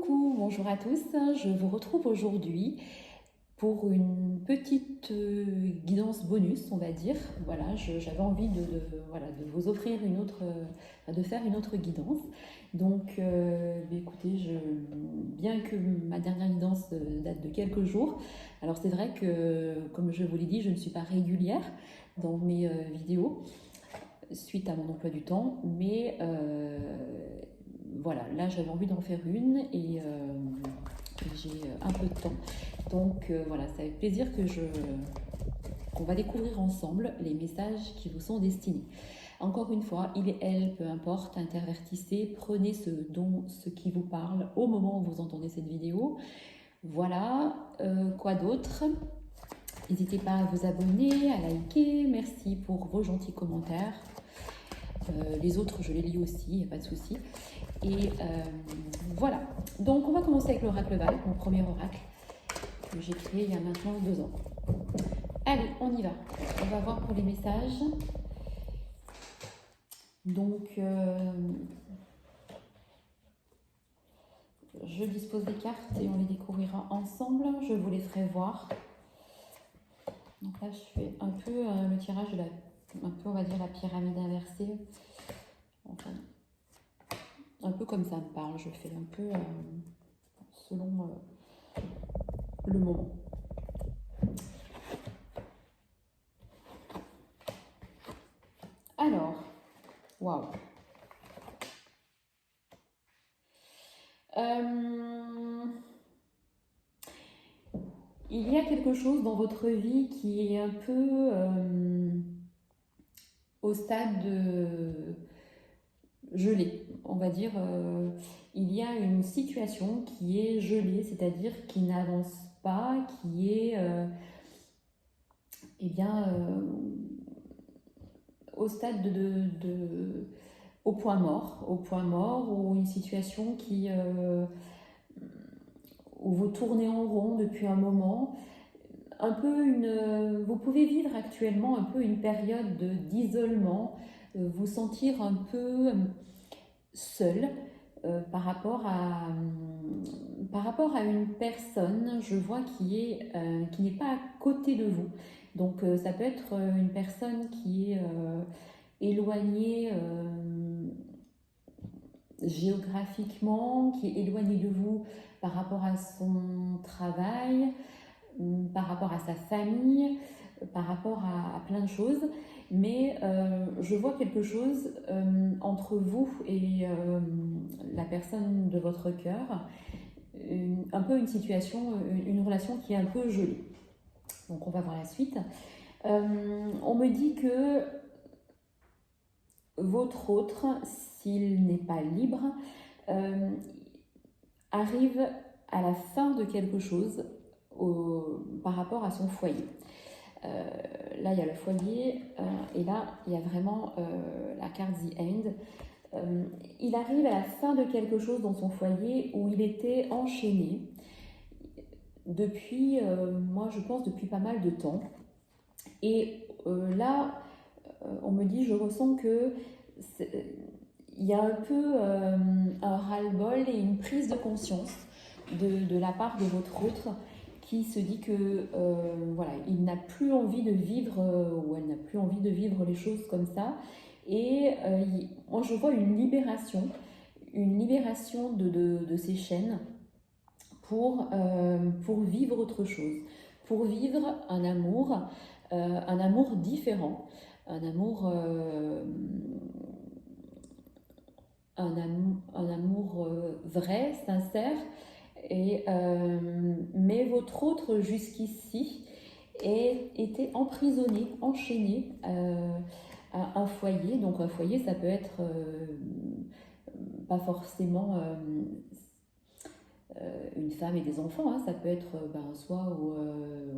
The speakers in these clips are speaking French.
Coucou, bonjour à tous. Je vous retrouve aujourd'hui pour une petite guidance bonus, on va dire. Voilà, j'avais envie voilà, de vous offrir une autre, de faire une autre guidance. Donc, écoutez, bien que ma dernière guidance date de quelques jours, alors c'est vrai que, comme je vous l'ai dit, je ne suis pas régulière dans mes vidéos suite à mon emploi du temps, mais voilà, là j'avais envie d'en faire une et j'ai un peu de temps. Donc voilà, c'est avec plaisir qu'on va découvrir ensemble les messages qui vous sont destinés. Encore une fois, il et elle, peu importe, intervertissez, prenez ce qui vous parle au moment où vous entendez cette vidéo. Voilà, quoi d'autre? N'hésitez pas à vous abonner, à liker, merci pour vos gentils commentaires. Les autres, je les lis aussi, il n'y a pas de souci. Et voilà, donc on va commencer avec l'oracle Val, mon premier oracle que j'ai créé il y a maintenant 2 ans. Allez, on y va. On va voir pour les messages. Donc, je dispose des cartes et on les découvrira ensemble. Je vous les ferai voir. Donc là, je fais un peu le tirage de un peu, on va dire, la pyramide inversée. Enfin, un peu comme ça me parle. Je fais un peu selon le moment. Alors, waouh. Il y a quelque chose dans votre vie qui est un peu au stade de gelé, on va dire. Il y a une situation qui est gelée, c'est-à-dire qui n'avance pas, qui est eh bien, au stade au point mort, ou une situation où vous tournez en rond depuis un moment. Vous pouvez vivre actuellement un peu une période d'isolement, vous sentir un peu seul par rapport à une personne, je vois, qui n'est pas à côté de vous. Donc ça peut être une personne qui est éloignée géographiquement, qui est éloignée de vous par rapport à son travail, par rapport à sa famille, par rapport à plein de choses. Mais je vois quelque chose entre vous et la personne de votre cœur, un peu une situation, une relation qui est un peu gelée. Donc on va voir la suite. On me dit que votre autre, s'il n'est pas libre, arrive à la fin de quelque chose par rapport à son foyer. Là, il y a le foyer et là, il y a vraiment la carte The End. Il arrive à la fin de quelque chose dans son foyer où il était enchaîné depuis, moi je pense, depuis pas mal de temps. Et là, on me dit, je ressens que il y a un peu un ras-le-bol et une prise de conscience de la part de votre autre, qui se dit que voilà, il n'a plus envie de vivre ou elle n'a plus envie de vivre les choses comme ça. Et moi je vois une libération de ces chaînes pour vivre autre chose, pour vivre un amour différent, un amour vrai, sincère. Et, mais votre autre jusqu'ici était emprisonné, enchaîné à un foyer. Donc un foyer, ça peut être pas forcément une femme et des enfants, hein. Ça peut être soit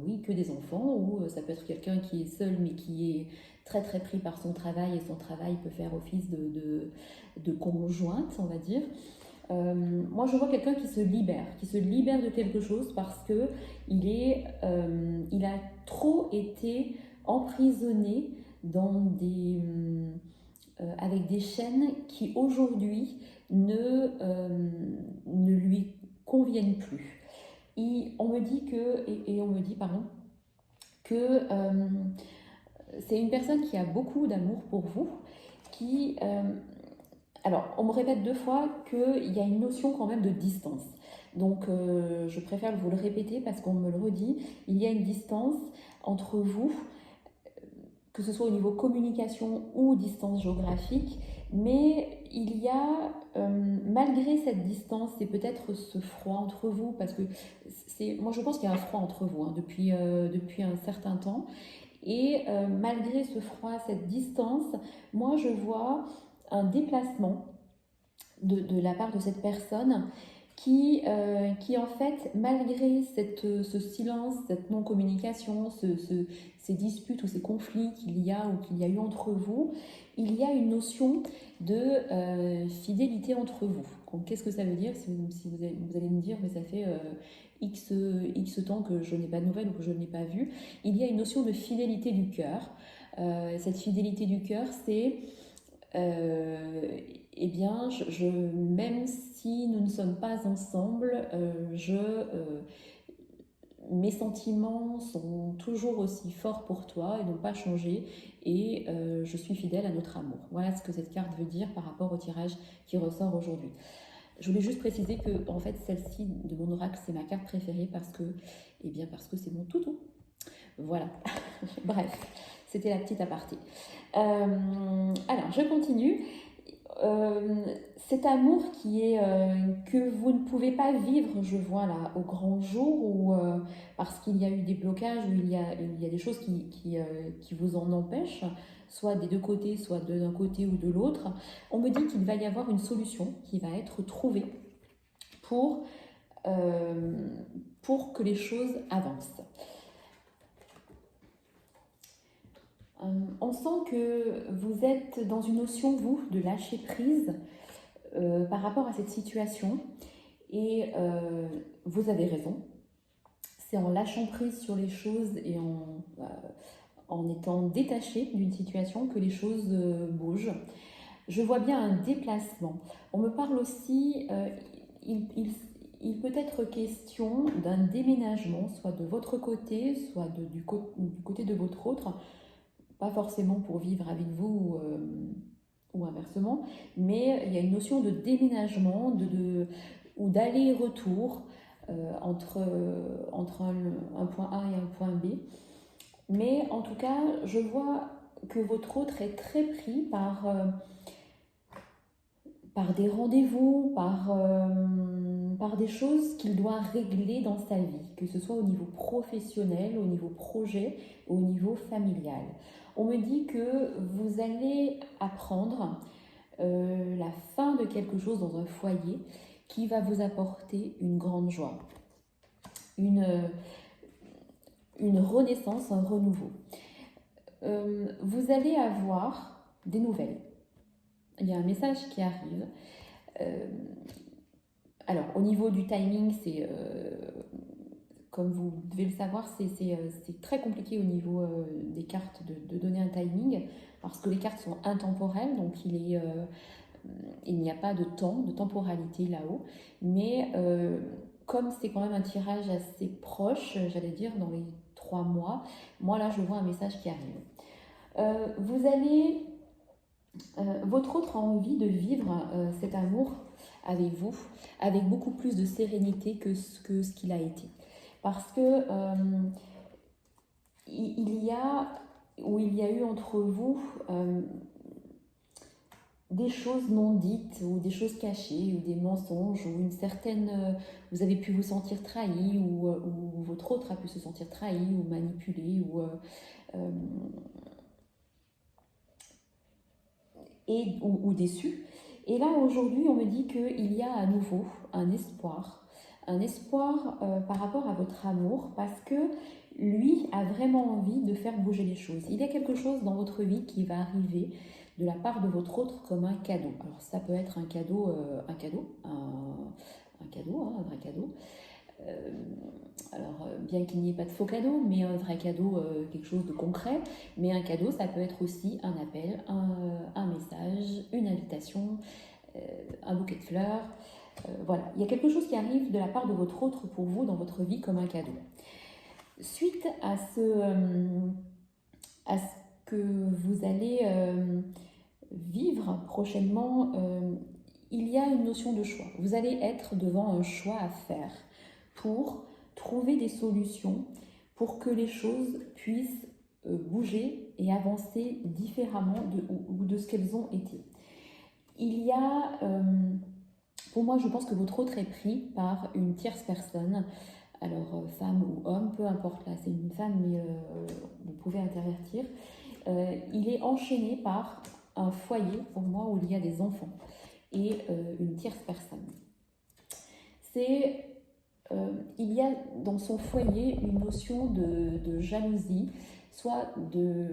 oui, que des enfants, ou ça peut être quelqu'un qui est seul mais qui est très très pris par son travail, et son travail peut faire office de conjointe, on va dire. Moi je vois quelqu'un qui se libère de quelque chose parce que il a trop été emprisonné avec des chaînes qui aujourd'hui ne lui conviennent plus. On me dit on me dit, pardon, que c'est une personne qui a beaucoup d'amour pour vous, alors, on me répète 2 fois qu'il y a une notion quand même de distance. Donc, je préfère vous le répéter parce qu'on me le redit. Il y a une distance entre vous, que ce soit au niveau communication ou distance géographique, mais il y a, malgré cette distance et peut-être ce froid entre vous, parce que moi je pense qu'il y a un froid entre vous depuis un certain temps, et malgré ce froid, cette distance, moi je vois un déplacement de la part de cette personne qui en fait, malgré ce silence, cette non-communication, ces disputes ou ces conflits qu'il y a ou qu'il y a eu entre vous, il y a une notion de fidélité entre vous. Qu'est-ce que ça veut dire? Si vous allez me dire, mais ça fait X temps que je n'ai pas de nouvelles ou que je ne l'ai pas vu. Il y a une notion de fidélité du cœur. Cette fidélité du cœur, c'est... eh bien, même si nous ne sommes pas ensemble, mes sentiments sont toujours aussi forts pour toi et n'ont pas changé, et je suis fidèle à notre amour. Voilà ce que cette carte veut dire par rapport au tirage qui ressort aujourd'hui. Je voulais juste préciser que en fait, celle-ci de mon oracle, c'est ma carte préférée parce que c'est mon toutou. Voilà. Bref, c'était la petite aparté. Alors, je continue. Cet amour que vous ne pouvez pas vivre, je vois là, au grand jour, ou parce qu'il y a eu des blocages, ou il y a des choses qui vous en empêchent, soit des 2 côtés, soit d'un côté ou de l'autre. On me dit qu'il va y avoir une solution qui va être trouvée pour que les choses avancent. On sent que vous êtes dans une notion, vous, de lâcher prise par rapport à cette situation, et vous avez raison. C'est en lâchant prise sur les choses et en étant détaché d'une situation que les choses bougent. Je vois bien un déplacement. On me parle aussi, il peut être question d'un déménagement, soit de votre côté, soit du côté de votre autre. Pas forcément pour vivre avec vous ou inversement, mais il y a une notion de déménagement ou d'aller-retour entre un point A et un point B. Mais en tout cas, je vois que votre autre est très pris par des rendez-vous, par des choses qu'il doit régler dans sa vie, que ce soit au niveau professionnel, au niveau projet, au niveau familial. On me dit que vous allez apprendre la fin de quelque chose dans un foyer qui va vous apporter une grande joie, une renaissance, un renouveau. Vous allez avoir des nouvelles. Il y a un message qui arrive. Alors, au niveau du timing, comme vous devez le savoir, c'est très compliqué au niveau des cartes de donner un timing, parce que les cartes sont intemporelles, donc il n'y a pas de temps, de temporalité là-haut. Mais comme c'est quand même un tirage assez proche, j'allais dire dans les 3 mois, moi là je vois un message qui arrive. Votre autre a envie de vivre cet amour avec vous, avec beaucoup plus de sérénité que ce qu'il a été. Parce que il y a eu entre vous des choses non dites, ou des choses cachées, ou des mensonges, ou une certaine... vous avez pu vous sentir trahi, ou votre autre a pu se sentir trahi, ou manipulé, ou déçu. Et là, aujourd'hui, on me dit qu'il y a à nouveau un espoir par rapport à votre amour, parce que lui a vraiment envie de faire bouger les choses. Il y a quelque chose dans votre vie qui va arriver de la part de votre autre comme un cadeau. Alors ça peut être un vrai cadeau. Alors bien qu'il n'y ait pas de faux cadeau, mais un vrai cadeau, quelque chose de concret. Mais un cadeau, ça peut être aussi un appel, un message, une invitation, un bouquet de fleurs. Voilà, il y a quelque chose qui arrive de la part de votre autre pour vous dans votre vie comme un cadeau. Suite à ce que vous allez vivre prochainement, il y a une notion de choix. Vous allez être devant un choix à faire pour trouver des solutions pour que les choses puissent bouger et avancer différemment de ce qu'elles ont été. Il y a, pour moi, je pense que votre autre est pris par une tierce personne. Alors, femme ou homme, peu importe, là c'est une femme, mais vous pouvez intervertir. Il est enchaîné par un foyer, pour moi, où il y a des enfants et une tierce personne. Il y a dans son foyer une notion de jalousie, soit de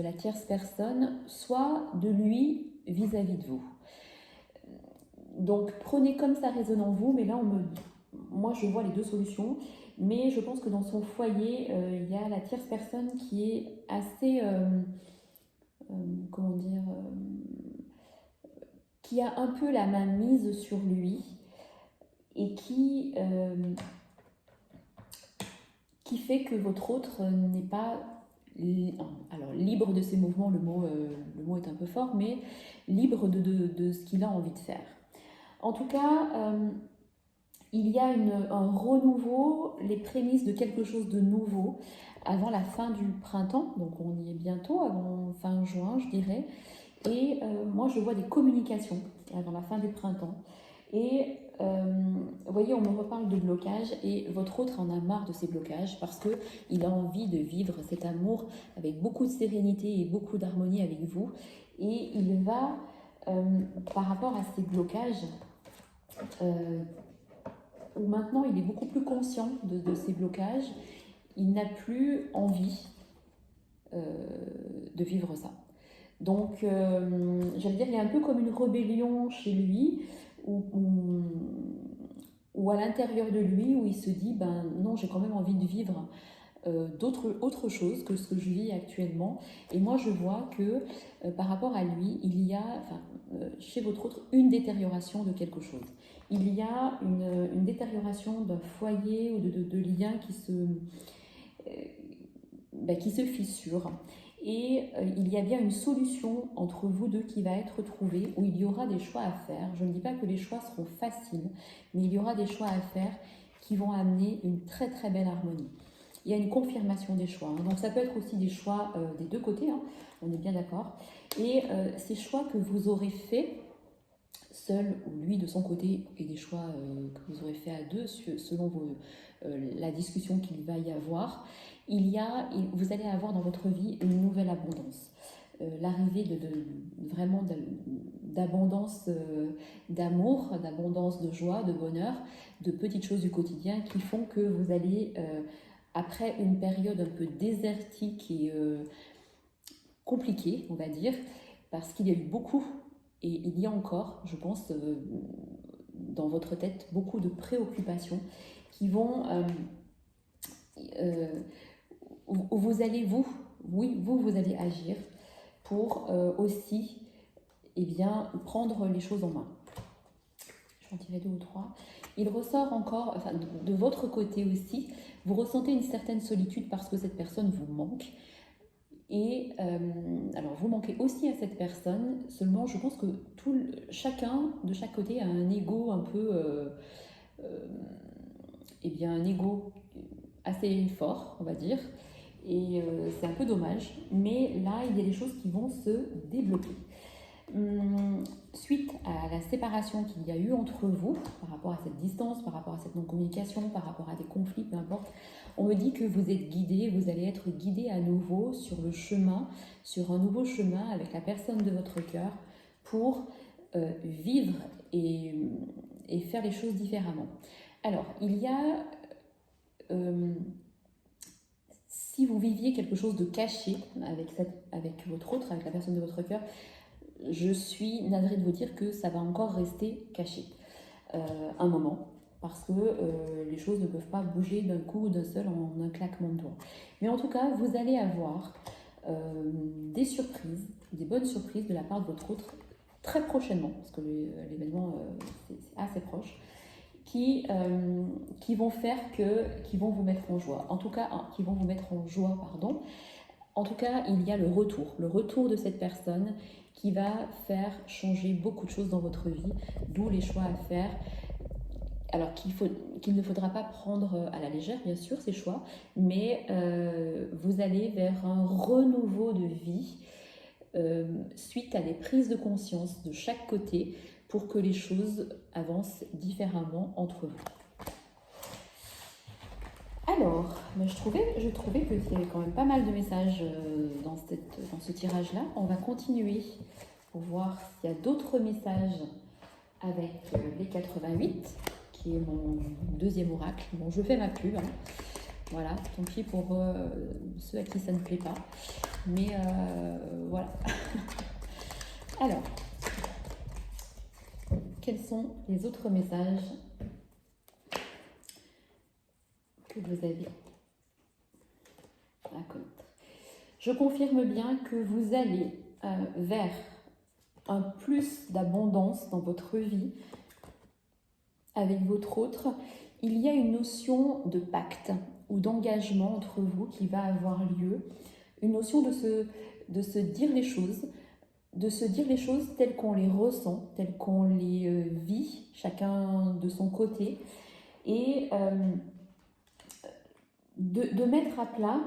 la tierce personne, soit de lui vis-à-vis de vous. Donc prenez comme ça résonne en vous, mais là moi je vois les deux solutions, mais je pense que dans son foyer, il y a la tierce personne qui est assez, comment dire, qui a un peu la main mise sur lui et qui fait que votre autre n'est pas, alors libre de ses mouvements, le mot est un peu fort, mais libre de ce qu'il a envie de faire. En tout cas, il y a un renouveau, les prémices de quelque chose de nouveau avant la fin du printemps, donc on y est bientôt, avant fin juin je dirais, et moi je vois des communications avant la fin du printemps, et vous voyez, on me reparle de blocage, et votre autre en a marre de ces blocages parce qu'il a envie de vivre cet amour avec beaucoup de sérénité et beaucoup d'harmonie avec vous, et il va, par rapport à ces blocages, où maintenant il est beaucoup plus conscient de ces blocages, il n'a plus envie de vivre ça. Donc, j'allais dire, il y a un peu comme une rébellion chez lui, ou à l'intérieur de lui, où il se dit, ben non, j'ai quand même envie de vivre autre chose que ce que je vis actuellement. Et moi, je vois que par rapport à lui, il y a, chez votre autre, une détérioration de quelque chose. Il y a une détérioration d'un foyer ou de liens qui se fissurent. Et il y a bien une solution entre vous deux qui va être trouvée, où il y aura des choix à faire. Je ne dis pas que les choix seront faciles, mais il y aura des choix à faire qui vont amener une très très belle harmonie. Il y a une confirmation des choix, hein. Donc ça peut être aussi des choix des deux côtés, hein. On est bien d'accord. Et ces choix que vous aurez faits, seul ou lui de son côté, et des choix que vous aurez fait à deux selon la discussion qu'il va y avoir, vous allez avoir dans votre vie une nouvelle abondance. L'arrivée vraiment d'abondance d'amour, d'abondance de joie, de bonheur, de petites choses du quotidien qui font que vous allez, après une période un peu désertique et compliquée, on va dire, parce qu'il y a eu beaucoup, et il y a encore, je pense, dans votre tête, beaucoup de préoccupations qui vont... vous allez, vous allez agir pour aussi, prendre les choses en main. Je vais en tirer 2 ou 3. Il ressort encore, de votre côté aussi, vous ressentez une certaine solitude parce que cette personne vous manque. Et alors, vous manquez aussi à cette personne, seulement je pense que chacun, de chaque côté, a un ego un peu... un ego assez fort, on va dire. Et c'est un peu dommage, mais là, il y a des choses qui vont se débloquer. Suite à la séparation qu'il y a eu entre vous, par rapport à cette distance, par rapport à cette non-communication, par rapport à des conflits, peu importe, on me dit que vous êtes guidé, vous allez être guidé à nouveau sur un nouveau chemin avec la personne de votre cœur pour vivre et faire les choses différemment. Alors, il y a... si vous viviez quelque chose de caché avec votre autre, avec la personne de votre cœur, je suis navrée de vous dire que ça va encore rester caché un moment, parce que les choses ne peuvent pas bouger d'un coup ou d'un seul en un claquement de doigts. Mais en tout cas, vous allez avoir des surprises, des bonnes surprises de la part de votre autre très prochainement, parce que l'événement c'est assez proche, qui vont faire qui vont vous mettre en joie. En tout cas, qui vont vous mettre en joie, pardon. En tout cas, il y a le retour de cette personne qui va faire changer beaucoup de choses dans votre vie, d'où les choix à faire. Alors qu'il ne faudra pas prendre à la légère, bien sûr, ces choix, mais vous allez vers un renouveau de vie suite à des prises de conscience de chaque côté pour que les choses avancent différemment entre vous. Alors, je trouvais qu'il y avait quand même pas mal de messages dans ce tirage-là. On va continuer pour voir s'il y a d'autres messages avec les 88, qui est mon deuxième oracle. Bon, je fais ma pub, hein. Voilà, tant pis pour ceux à qui ça ne plaît pas. Mais voilà. Alors, quels sont les autres messages que vous avez à connaître? Je confirme bien que vous allez vers un plus d'abondance dans votre vie avec votre autre. Il y a une notion de pacte ou d'engagement entre vous qui va avoir lieu, une notion de se dire les choses, telles qu'on les ressent, telles qu'on les vit, chacun de son côté, et de mettre à plat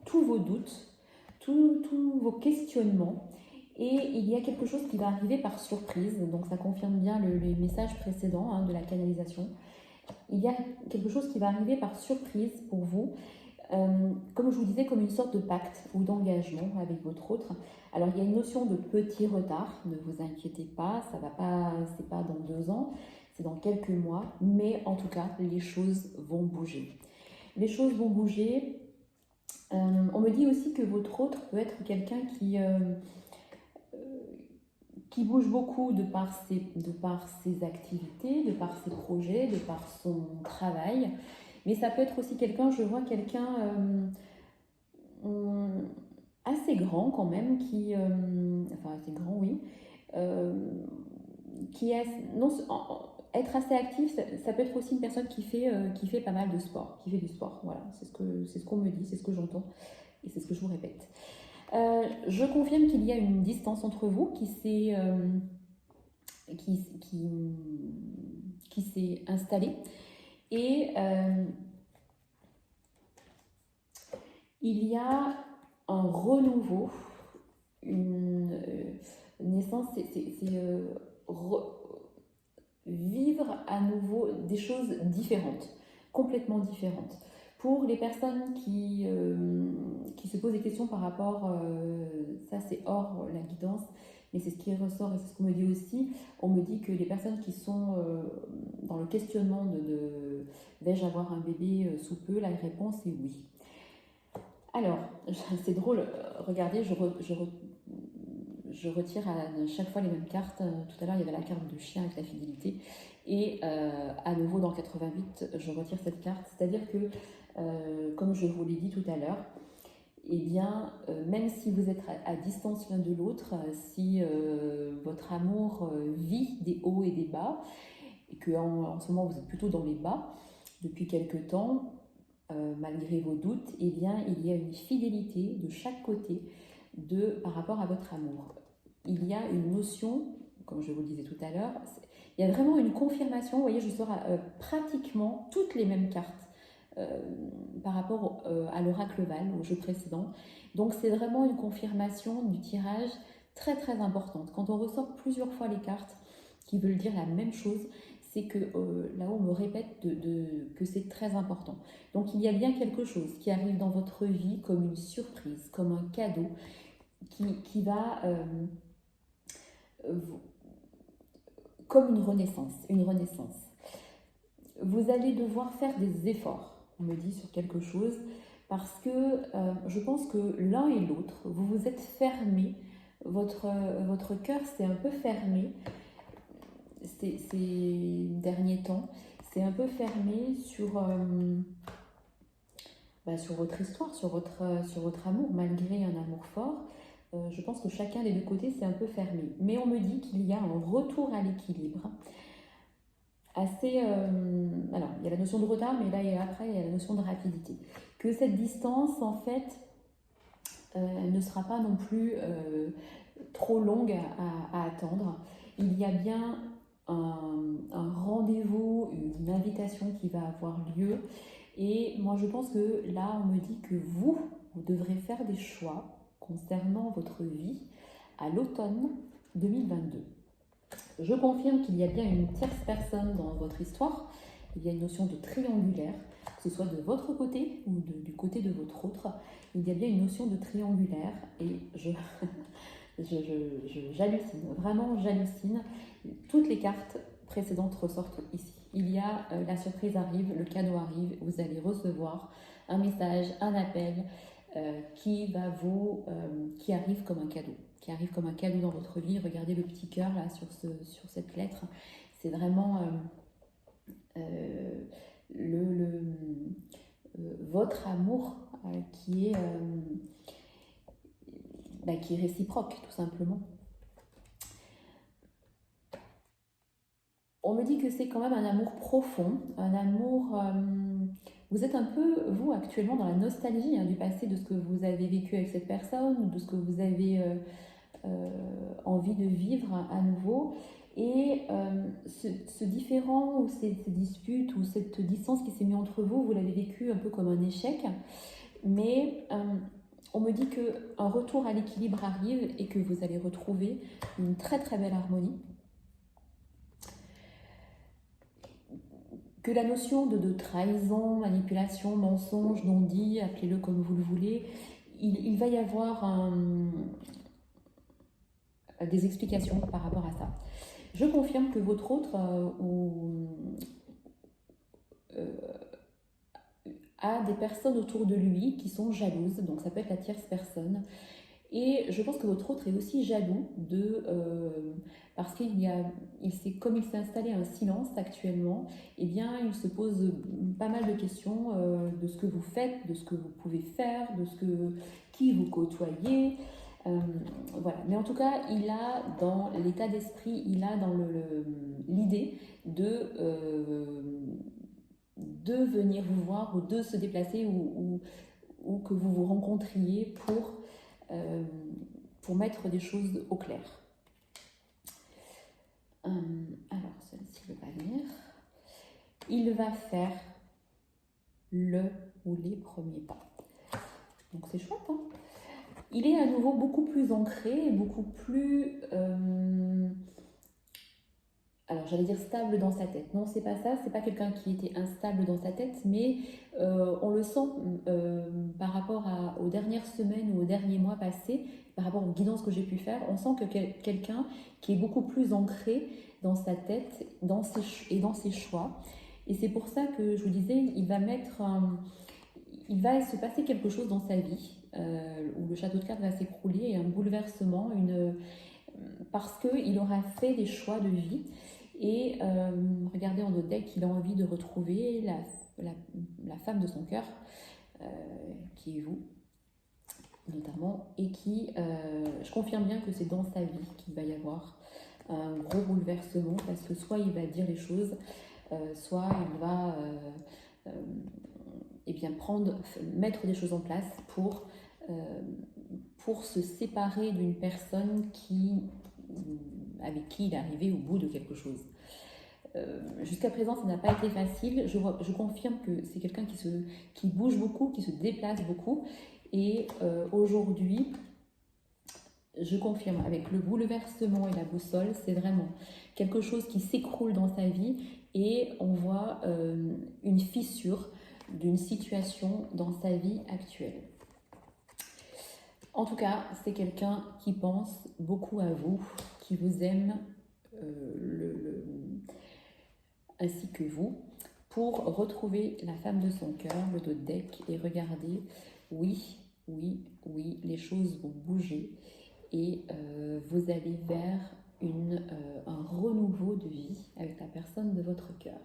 tous vos doutes, tous vos questionnements. Et il y a quelque chose qui va arriver par surprise, donc ça confirme bien les messages précédents de la canalisation. Il y a quelque chose qui va arriver par surprise pour vous, comme je vous disais, comme une sorte de pacte ou d'engagement avec votre autre. Alors il y a une notion de petit retard, ne vous inquiétez pas, ça va pas, c'est pas dans 2 ans, c'est dans quelques mois, mais en tout cas les choses vont bouger. Les choses vont bouger. On me dit aussi que votre autre peut être quelqu'un qui bouge beaucoup de par ses activités, de par ses projets, de par son travail. Mais ça peut être aussi quelqu'un, je vois quelqu'un assez grand quand même, enfin assez grand, oui, qui est, non, être assez actif, ça peut être aussi une personne qui fait pas mal de sport, qui fait du sport. Voilà, c'est ce qu'on me dit, c'est ce que j'entends et c'est ce que je vous répète. Je confirme qu'il y a une distance entre vous qui s'est installée et il y a un renouveau, une naissance, vivre à nouveau des choses différentes, complètement différentes. Pour les personnes qui se posent des questions par rapport, ça c'est hors la guidance, mais c'est ce qui ressort et c'est ce qu'on me dit aussi. On me dit que les personnes qui sont dans le questionnement de vais-je avoir un bébé sous peu, la réponse est oui. Alors, c'est drôle, regardez, je retire à chaque fois les mêmes cartes. Tout à l'heure, il y avait la carte de chien avec la fidélité. Et à nouveau, dans 88, je retire cette carte. C'est-à-dire que, comme je vous l'ai dit tout à l'heure, eh bien, même si vous êtes à distance l'un de l'autre, si votre amour vit des hauts et des bas, et qu'en ce moment, vous êtes plutôt dans les bas depuis quelque temps, malgré vos doutes, eh bien, il y a une fidélité de chaque côté par rapport à votre amour. Il y a une notion, comme je vous le disais tout à l'heure, il y a vraiment une confirmation. Vous voyez, je sors pratiquement toutes les mêmes cartes par rapport à l'oracle Val, au jeu précédent. Donc c'est vraiment une confirmation du tirage très très importante. Quand on ressort plusieurs fois les cartes qui veulent dire la même chose, c'est que là-haut on me répète que c'est très important. Donc il y a bien quelque chose qui arrive dans votre vie comme une surprise, comme un cadeau qui va comme une renaissance, Vous allez devoir faire des efforts, on me dit, sur quelque chose, parce que je pense que l'un et l'autre, vous vous êtes fermés, votre cœur s'est un peu fermé ces derniers temps, c'est un peu fermé sur votre histoire, sur votre amour, malgré un amour fort. Je pense que chacun des deux côtés c'est un peu fermé. Mais on me dit qu'il y a un retour à l'équilibre assez... alors, il y a la notion de retard, mais là et après, il y a la notion de rapidité. Que cette distance, en fait, elle ne sera pas non plus trop longue à attendre. Il y a bien un rendez-vous, une invitation qui va avoir lieu. Et moi, je pense que là, on me dit que vous devrez faire des choix concernant votre vie à l'automne 2022. Je confirme qu'il y a bien une tierce personne dans votre histoire. Il y a une notion de triangulaire, que ce soit de votre côté ou du côté de votre autre. Il y a bien une notion de triangulaire et j'hallucine, vraiment j'hallucine. Toutes les cartes précédentes ressortent ici. Il y a la surprise arrive, le cadeau arrive, vous allez recevoir un message, un appel qui arrive comme un cadeau. Qui arrive comme un cadeau dans votre vie. Regardez le petit cœur là sur cette lettre. C'est vraiment votre amour qui est réciproque, tout simplement. On me dit que c'est quand même un amour profond, un amour... vous êtes un peu, vous, actuellement, dans la nostalgie du passé, de ce que vous avez vécu avec cette personne, ou de ce que vous avez envie de vivre à nouveau. Et ce différend, ou ces disputes, ou cette distance qui s'est mise entre vous, vous l'avez vécu un peu comme un échec. Mais on me dit qu'un retour à l'équilibre arrive et que vous allez retrouver une très très belle harmonie. Que la notion de trahison, manipulation, mensonge, non-dit, appelez-le comme vous le voulez, il va y avoir des explications par rapport à ça. Je confirme que votre autre a des personnes autour de lui qui sont jalouses, donc ça peut être la tierce personne. Et je pense que votre autre est aussi jaloux parce comme il s'est installé un silence actuellement, eh bien il se pose pas mal de questions de ce que vous faites, de ce que vous pouvez faire, qui vous côtoyez. Voilà. Mais en tout cas, il a dans l'état d'esprit, il a dans l'idée de venir vous voir ou de se déplacer ou que vous vous rencontriez pour mettre des choses au clair. Alors, celui-ci ne veut pas venir. Il va faire le ou les premiers pas. Donc c'est chouette, hein. Il est à nouveau beaucoup plus ancré, beaucoup plus... alors j'allais dire stable dans sa tête. Non, c'est pas ça, c'est pas quelqu'un qui était instable dans sa tête, mais on le sent par rapport aux dernières semaines ou aux derniers mois passés, par rapport aux guidances que j'ai pu faire, on sent que quelqu'un qui est beaucoup plus ancré dans sa tête et dans ses choix. Et c'est pour ça que je vous disais, il va se passer quelque chose dans sa vie, où le château de cartes va s'écrouler, et un bouleversement, parce qu'il aura fait des choix de vie. Et regardez en notre deck, il a envie de retrouver la femme de son cœur, qui est vous, notamment, et je confirme bien que c'est dans sa vie qu'il va y avoir un gros bouleversement, parce que soit il va dire les choses, soit il va mettre des choses en place pour se séparer d'une personne avec qui il est arrivé au bout de quelque chose. Jusqu'à présent, ça n'a pas été facile. Je confirme que c'est quelqu'un qui bouge beaucoup, qui se déplace beaucoup. Et aujourd'hui, je confirme, avec le bouleversement et la boussole, c'est vraiment quelque chose qui s'écroule dans sa vie et on voit une fissure d'une situation dans sa vie actuelle. En tout cas, c'est quelqu'un qui pense beaucoup à vous, qui vous aime ainsi que vous, pour retrouver la femme de son cœur, le dos de deck, et regardez, oui, les choses vont bouger et vous allez vers un renouveau de vie avec la personne de votre cœur.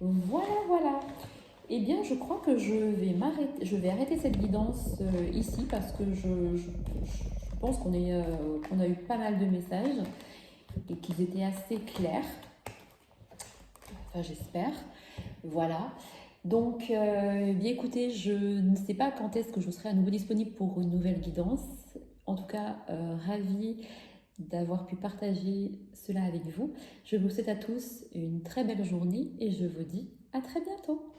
Voilà. Eh bien, je crois que je vais arrêter cette guidance ici parce que je pense qu'on a eu pas mal de messages et qu'ils étaient assez clairs. Enfin, j'espère. Voilà. Donc, bien écoutez, je ne sais pas quand est-ce que je serai à nouveau disponible pour une nouvelle guidance. En tout cas, ravie d'avoir pu partager cela avec vous. Je vous souhaite à tous une très belle journée et je vous dis à très bientôt.